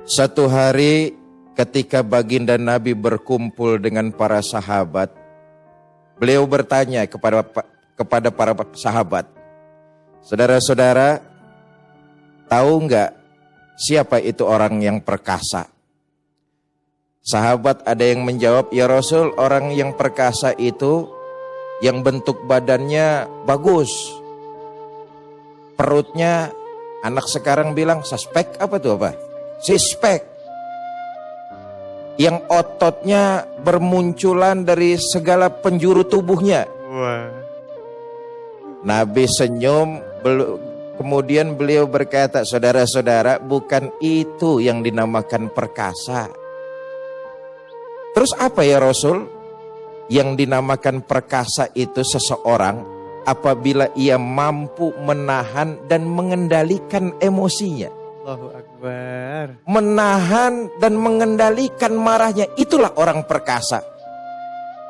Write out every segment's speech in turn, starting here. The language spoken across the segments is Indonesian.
Satu hari ketika baginda Nabi berkumpul dengan para sahabat, beliau bertanya kepada para sahabat, saudara-saudara, tahu nggak siapa itu orang yang perkasa? Sahabat ada yang menjawab, ya Rasul, orang yang perkasa itu yang bentuk badannya bagus, perutnya, anak sekarang bilang suspek, apa tuh apa? Sispek. Yang ototnya bermunculan dari segala penjuru tubuhnya. Wah. Nabi senyum, kemudian beliau berkata, saudara-saudara, bukan itu yang dinamakan perkasa. Terus apa ya Rasul? Yang dinamakan perkasa itu seseorang apabila ia mampu menahan dan mengendalikan emosinya. Allahu Akbar. Menahan dan mengendalikan marahnya, itulah orang perkasa.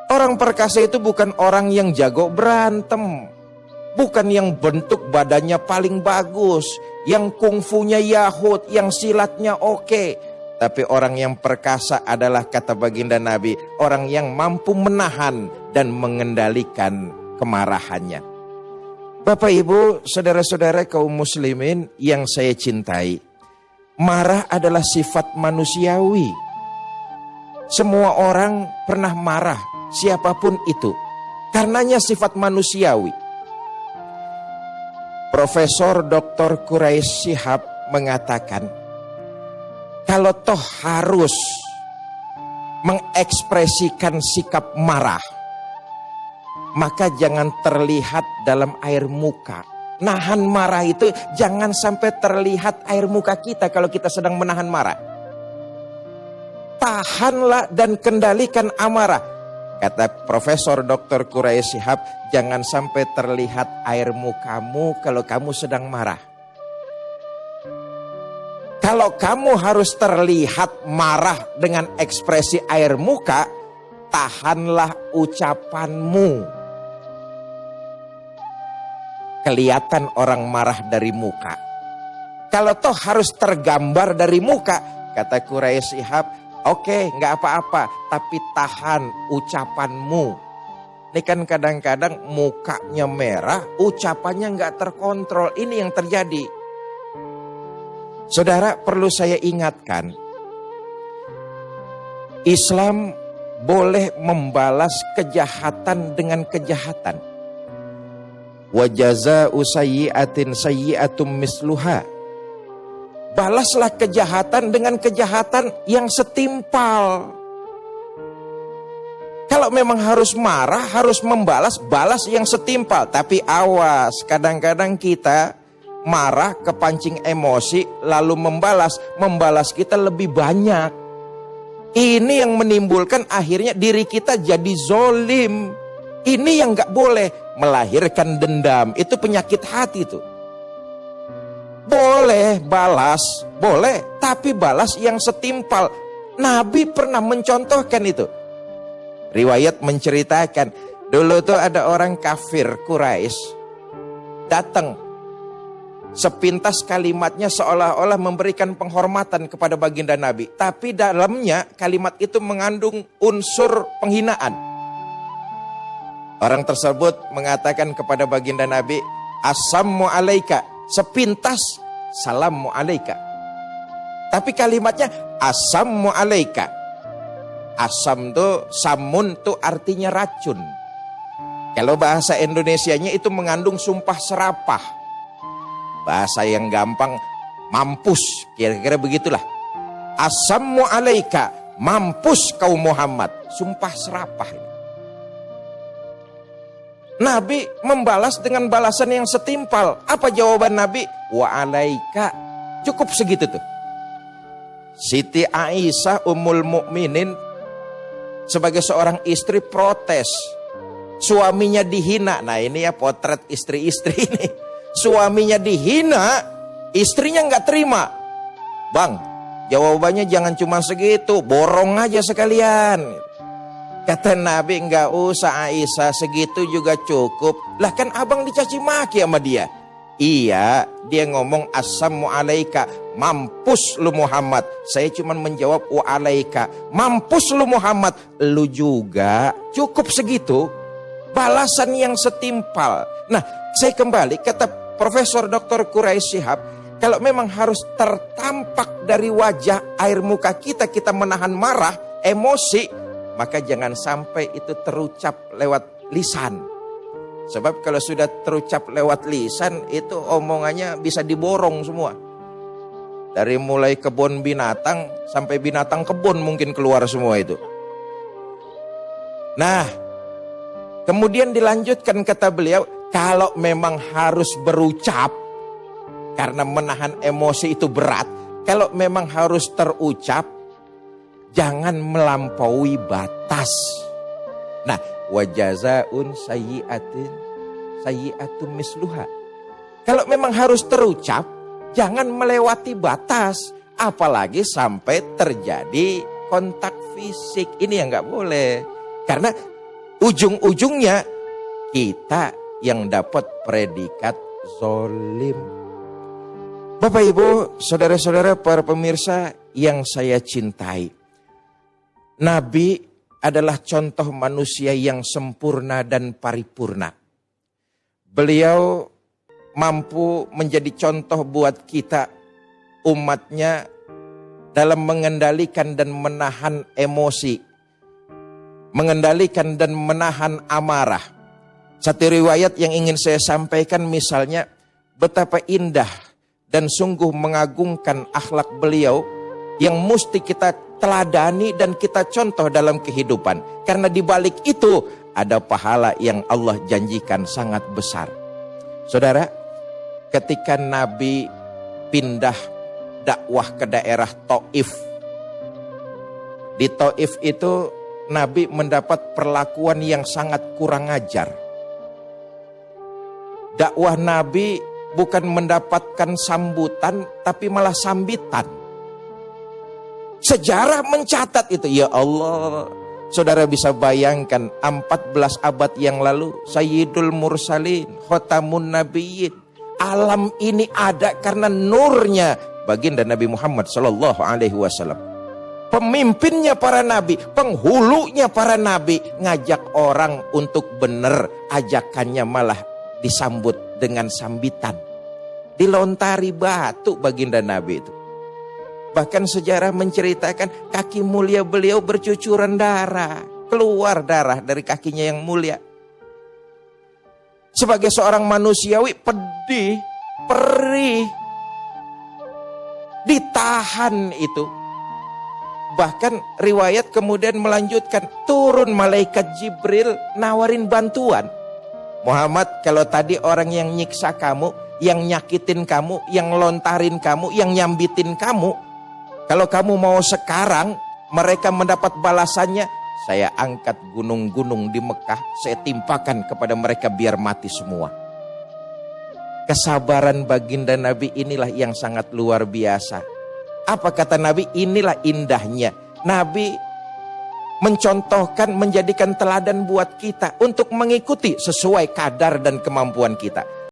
Orang perkasa itu bukan orang yang jago berantem, bukan yang bentuk badannya paling bagus, yang kungfunya Yahud, yang silatnya oke. Tapi orang yang perkasa adalah, kata baginda Nabi, orang yang mampu menahan dan mengendalikan kemarahannya. Bapak Ibu, saudara-saudara kaum muslimin yang saya cintai, marah adalah sifat manusiawi. Semua orang pernah marah, siapapun itu. Karenanya sifat manusiawi. Profesor Dr. Quraish Shihab mengatakan, kalau toh harus mengekspresikan sikap marah, maka jangan terlihat dalam air muka. Nahan marah itu jangan sampai terlihat air muka kita kalau kita sedang menahan marah. Tahanlah dan kendalikan amarah. Kata Profesor Dr. Quraish Shihab, jangan sampai terlihat air mukamu kalau kamu sedang marah. Kalau kamu harus terlihat marah dengan ekspresi air muka, tahanlah ucapanmu. Kelihatan orang marah dari muka. Kalau toh harus tergambar dari muka, kata Quraish Shihab, oke, nggak apa-apa, tapi tahan ucapanmu. Ini kan kadang-kadang mukanya merah, ucapannya nggak terkontrol. Ini yang terjadi. Saudara, perlu saya ingatkan, Islam boleh membalas kejahatan dengan kejahatan. Wa jazaa'u sayyi'atin sayyi'atum misluha. Balaslah kejahatan dengan kejahatan yang setimpal. Kalau memang harus marah, harus membalas, balas yang setimpal. Tapi awas, kadang-kadang kita marah, kepancing emosi, lalu membalas kita lebih banyak. Ini yang menimbulkan akhirnya diri kita jadi zolim. Ini yang gak boleh, melahirkan dendam. Itu penyakit hati tuh. Boleh balas, boleh, tapi balas yang setimpal. Nabi pernah mencontohkan itu. Riwayat menceritakan, dulu tuh ada orang kafir Quraisy datang. Sepintas kalimatnya seolah-olah memberikan penghormatan kepada baginda Nabi. Tapi dalamnya kalimat itu mengandung unsur penghinaan. Orang tersebut mengatakan kepada baginda Nabi, Assalamu alaika. Sepintas, Salamu alaika. Tapi kalimatnya, Assalamu alaika. Asam tuh, samun tuh artinya racun. Kalau bahasa Indonesianya itu mengandung sumpah serapah. Bahasa yang gampang, mampus, kira-kira begitulah. Assalamu alaika, mampus kau Muhammad. Sumpah serapah ini. Nabi membalas dengan balasan yang setimpal. Apa jawaban Nabi? Wa alaika. Cukup segitu tuh. Siti Aisyah Ummul Mukminin sebagai seorang istri protes. Suaminya dihina. Nah ini ya potret istri-istri ini. Suaminya dihina, istrinya nggak terima. Bang, jawabannya jangan cuma segitu, borong aja sekalian. Kata Nabi, nggak usah Aisyah, segitu juga cukup. Lah kan abang dicaci maki sama dia. Iya, dia ngomong assamu alaika, mampus lu Muhammad. Saya cuma menjawab wa alaika, mampus lu Muhammad. Lu juga, cukup segitu. Balasan yang setimpal. Nah, saya kembali kata Profesor Dr. Quraisy Shihab, kalau memang harus tertampak dari wajah air muka kita, kita menahan marah, emosi, maka jangan sampai itu terucap lewat lisan. Sebab kalau sudah terucap lewat lisan, itu omongannya bisa diborong semua. Dari mulai kebun binatang sampai binatang kebun mungkin keluar semua itu. Nah, kemudian dilanjutkan kata beliau, kalau memang harus berucap, karena menahan emosi itu berat, kalau memang harus terucap, jangan melampaui batas. Nah, wajazaun sayyi'atun misluha. Kalau memang harus terucap, jangan melewati batas, apalagi sampai terjadi kontak fisik. Ini yang nggak boleh, karena ujung-ujungnya kita yang dapat predikat zolim. Bapak Ibu, saudara-saudara, para pemirsa yang saya cintai, Nabi adalah contoh manusia yang sempurna dan paripurna. Beliau mampu menjadi contoh buat kita, umatnya, dalam mengendalikan dan menahan emosi, mengendalikan dan menahan amarah. Satu riwayat yang ingin saya sampaikan misalnya, betapa indah dan sungguh mengagungkan akhlak beliau yang mesti kita teladani dan kita contoh dalam kehidupan. Karena di balik itu ada pahala yang Allah janjikan sangat besar. Saudara, ketika Nabi pindah dakwah ke daerah Taif, di Taif itu Nabi mendapat perlakuan yang sangat kurang ajar. Dakwah Nabi bukan mendapatkan sambutan, tapi malah sambitan. Sejarah mencatat itu, ya Allah. Saudara bisa bayangkan 14 abad yang lalu, Sayyidul Mursalin, Khotamun Nabiyyin. Alam ini ada karena nurnya baginda Nabi Muhammad Sallallahu Alaihi Wasallam. Pemimpinnya para nabi, penghulunya para nabi, ngajak orang untuk benar, ajakannya malah disambut dengan sambitan. Dilontari batu baginda Nabi itu. Bahkan sejarah menceritakan kaki mulia beliau bercucuran darah. Keluar darah dari kakinya yang mulia. Sebagai seorang manusiawi pedih, perih. Ditahan itu. Bahkan riwayat kemudian melanjutkan, turun malaikat Jibril nawarin bantuan. Muhammad, kalau tadi orang yang nyiksa kamu, yang nyakitin kamu, yang lontarin kamu, yang nyambitin kamu, kalau kamu mau sekarang mereka mendapat balasannya, saya angkat gunung-gunung di Mekah, saya timpakan kepada mereka biar mati semua. Kesabaran baginda Nabi inilah yang sangat luar biasa. Apa kata Nabi? Inilah indahnya. Nabi mencontohkan, menjadikan teladan buat kita untuk mengikuti sesuai kadar dan kemampuan kita.